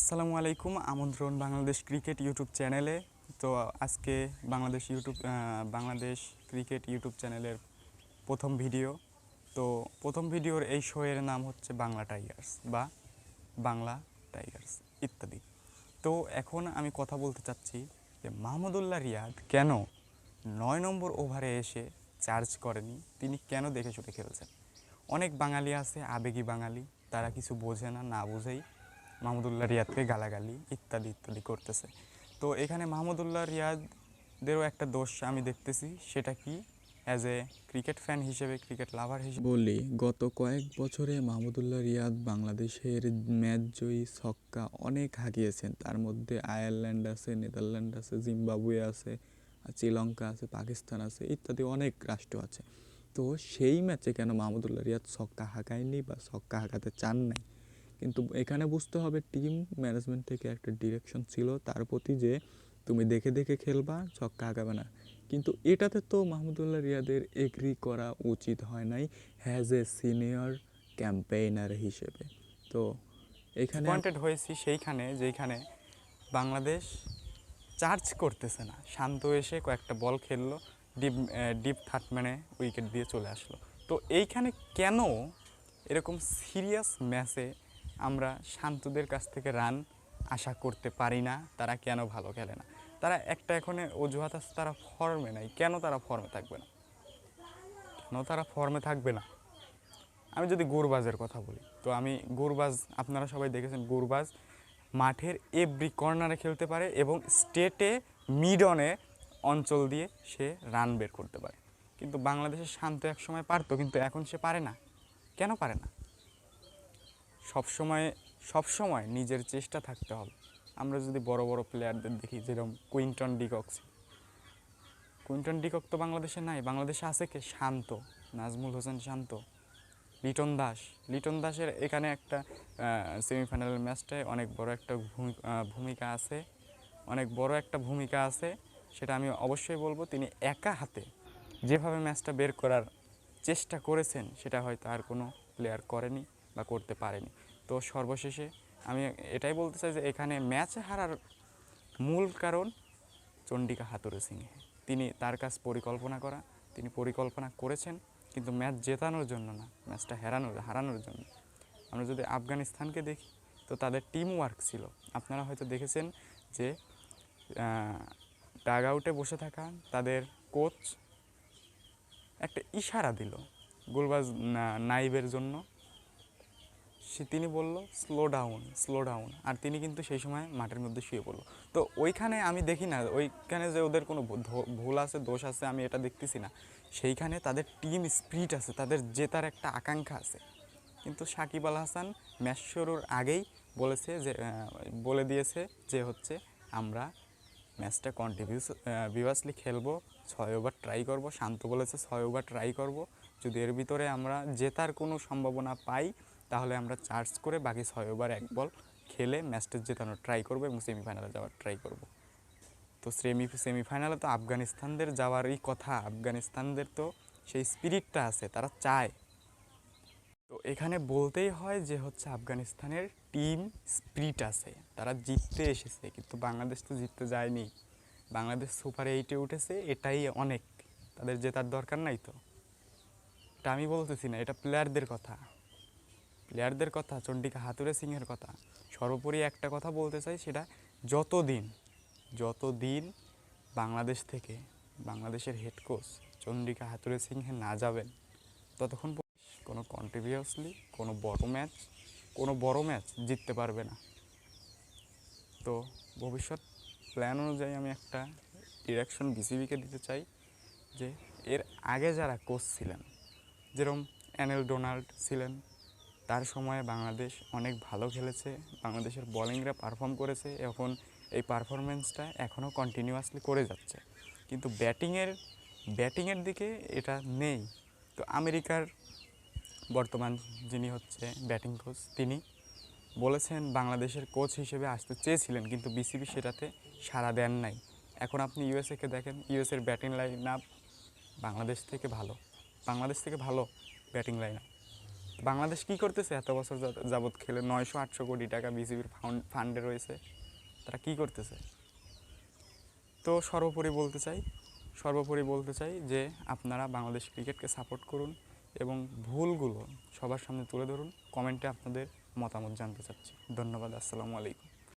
আসসালামু আলাইকুম, আমন্ত্রণ বাংলাদেশ ক্রিকেট ইউটিউব চ্যানেলে। তো আজকে বাংলাদেশ ক্রিকেট ইউটিউব চ্যানেলের প্রথম ভিডিও। তো প্রথম ভিডিওর এই শোয়ের নাম হচ্ছে বাংলা টাইগার্স বা বাংলা টাইগার্স ইত্যাদি। তো এখন আমি কথা বলতে চাচ্ছি যে মাহমুদুল্লাহ রিয়াদ কেন 9 নম্বর ওভারে এসে চার্জ করেনি, তিনি কেন দেখে শুনে খেলছেন। অনেক বাঙালি আছে, আবেগী বাঙালি, তারা কিছু বোঝে না, না বুঝেই মাহমুদুল্লাহ রিয়াদকে গালাগালি ইত্যাদি ইত্যাদি করতেছে। তো এখানে মাহমুদুল্লাহ রিয়াদেরও একটা দোষ আমি দেখতেছি, সেটা কি, অ্যাজ এ ক্রিকেট ফ্যান হিসেবে, ক্রিকেট লাভার হিসেবে বলি, গত কয়েক বছরে মাহমুদুল্লাহ রিয়াদ বাংলাদেশের ম্যাচ জয়ী ছক্কা অনেক হাঁকিয়েছেন। তার মধ্যে আয়ারল্যান্ড আছে, নেদারল্যান্ড আছে, জিম্বাবুয়ে আছে, শ্রীলঙ্কা আছে, পাকিস্তান আছে, ইত্যাদি অনেক রাষ্ট্র আছে। তো সেই ম্যাচে কেন মাহমুদুল্লাহ রিয়াদ ছক্কা হাঁকায়নি বা ছক্কা হাঁকাতে চান নাই? কিন্তু এখানে বুঝতে হবে টিম ম্যানেজমেন্ট থেকে একটা ডিরেকশন ছিল তার প্রতি, যে তুমি দেখে দেখে খেলবা, ছক্কা হাঁকাবে না। কিন্তু এটাতে তো মাহমুদুল্লাহ রিয়াদের এগ্রি করা উচিত হয় নাই হ্যাজ এ সিনিয়র ক্যাম্পেইনার হিসেবে। তো এখানে ডিসঅ্যাপয়েন্টেড হয়েছি যেখানে বাংলাদেশ চার্জ করতেছে না, শান্ত এসে কয়েকটা বল খেললো, ডিপ থার্ড ম্যানে উইকেট দিয়ে চলে আসলো। তো এইখানে কেন এরকম সিরিয়াস ম্যাচে আমরা শান্তদের কাছ থেকে রান আশা করতে পারি না? তারা কেন ভালো খেলে না? তারা একটা এখানে অজুহাত আছে, তারা ফর্মে নাই। কেন তারা ফর্মে থাকবে না? তারা ফর্মে থাকবে না? আমি যদি গুরবাজের কথা বলি, তো গুরবাজ, আপনারা সবাই দেখেছেন, গুরবাজ মাঠের এভরি কর্নারে খেলতে পারে এবং স্টেটে মিড অনে অঞ্চল দিয়ে সে রান বের করতে পারে। কিন্তু বাংলাদেশের শান্ত এক সময় পারতো, কিন্তু এখন সে পারে না। কেন পারে না? সবসময় নিজের চেষ্টা থাকতে হবে। আমরা যদি বড় বড় প্লেয়ারদের দেখি, যেরকম কুইন্টন ডিকক তো বাংলাদেশে নাই। বাংলাদেশে আছে কে? শান্ত, নাজমুল হোসেন শান্ত, লিটন দাসের এখানে একটা সেমিফাইনালের ম্যাচটায় অনেক বড় একটা ভূমিকা আছে। সেটা আমি অবশ্যই বলবো, তিনি একা হাতে যেভাবে ম্যাচটা বের করার চেষ্টা করেছেন, সেটা হয়তো আর কোনো প্লেয়ার করেনি বা করতে পারেনি। তো সর্বশেষে আমি এটাই বলতে চাই যে এখানে ম্যাচে হারার মূল কারণ চন্ডিকা হাথুরুসিংহে সিংহে। তার কাছ পরিকল্পনা করা, তিনি পরিকল্পনা করেছেন, কিন্তু ম্যাচ জেতানোর জন্য না, ম্যাচটা হারানোর জন্য। আমরা যদি আফগানিস্তানকে দেখি, তো তাদের টিম ওয়ার্ক ছিল। আপনারা হয়তো দেখেছেন যে ডাগ আউটে বসে থাকা তাদের কোচ একটা ইশারা দিল গুলবাজ নাইবের জন্য, তিনি বলল স্লো ডাউন, আর তিনি কিন্তু সেই সময় মাঠের মধ্যে শুয়ে পড়লো। তো ওইখানে আমি দেখি না ওইখানে যে ওদের কোনো ভুল আছে, দোষ আছে, আমি এটা দেখতেছি না। সেইখানে তাদের টিম স্পিরিট আছে, তাদের জেতার একটা আকাঙ্ক্ষা আছে। কিন্তু সাকিব আল হাসান ম্যাচ শুরুর আগেই বলে দিয়েছে যে হচ্ছে আমরা ম্যাচটা কন্টিনিউয়াসলি খেলবো, 6 ওভার ট্রাই করব। শান্ত বলেছে 6 ওভার ট্রাই করব, যদি এর ভিতরে আমরা জেতার কোনো সম্ভাবনা পাই, তাহলে আমরা চার্জ করে বাকি 6 ওভার 1 বল খেলে ম্যাচটা জেতানোর ট্রাই করব এবং সেমিফাইনালে যাওয়ার ট্রাই করব। তো সেমিফাইনালে তো আফগানিস্তানদের যাওয়ারই কথা। আফগানিস্তানদের তো সেই স্পিরিটটা আছে, তারা চায়। তো এখানে বলতেই হয় যে হচ্ছে আফগানিস্তানের টিম স্পিরিট আছে, তারা জিততে এসেছে, কিন্তু বাংলাদেশ তো জিততে যায়নি। বাংলাদেশ সুপার 8-এ উঠেছে, এটাই অনেক, তাদের জেতার দরকার নাই। তো এটা আমি বলতেছি না, এটা প্লেয়ারদের কথা, চন্ডিকা হাথুরুসিংহের কথা। সর্বোপরি একটা কথা বলতে চাই, সেটা যতদিন বাংলাদেশ থেকে বাংলাদেশের হেড কোচ চন্ডিকা হাথুরুসিংহে না যাবেন, ততক্ষণ কোনো কন্টিনিউয়াসলি কোনো বড় ম্যাচ জিততে পারবে না। তো ভবিষ্যৎ প্ল্যান অনুযায়ী আমি একটা ডিরেকশন বিসিবিকে দিতে চাই, যে এর আগে যারা কোচ ছিলেন, যেরকম এনএল ডোনাল্ড ছিলেন, তার সময়ে বাংলাদেশ অনেক ভালো খেলেছে, বাংলাদেশের বোলিংরা পারফর্ম করেছে, এখন এই পারফরমেন্সটা এখনও কন্টিনিউয়াসলি করে যাচ্ছে। কিন্তু ব্যাটিংয়ের দিকে এটা নেই। তো আমেরিকার বর্তমান যিনি হচ্ছে ব্যাটিং কোচ, তিনি বলেছেন বাংলাদেশের কোচ হিসেবে আসতে চেয়েছিলেন, কিন্তু বিসিবি সেটাতে সাড়া দেন নাই। এখন আপনি ইউএসএকে দেখেন, ইউএসএর ব্যাটিং লাইন আপ বাংলাদেশ থেকে ভালো ব্যাটিং লাইন আপ। বাংলাদেশ কি করতেছে এত বছর যাবৎ খেলে 900-800 কোটি টাকা বিসিবির ফান্ডে রয়েছে, তারা কি করতেছে? তো সর্বোপরি বলতে চাই যে আপনারা বাংলাদেশ ক্রিকেটকে সাপোর্ট করুন এবং ভুলগুলো সবার সামনে তুলে ধরুন। কমেন্টে আপনাদের মতামত জানতে চাচ্ছি। ধন্যবাদ। আসসালামু আলাইকুম।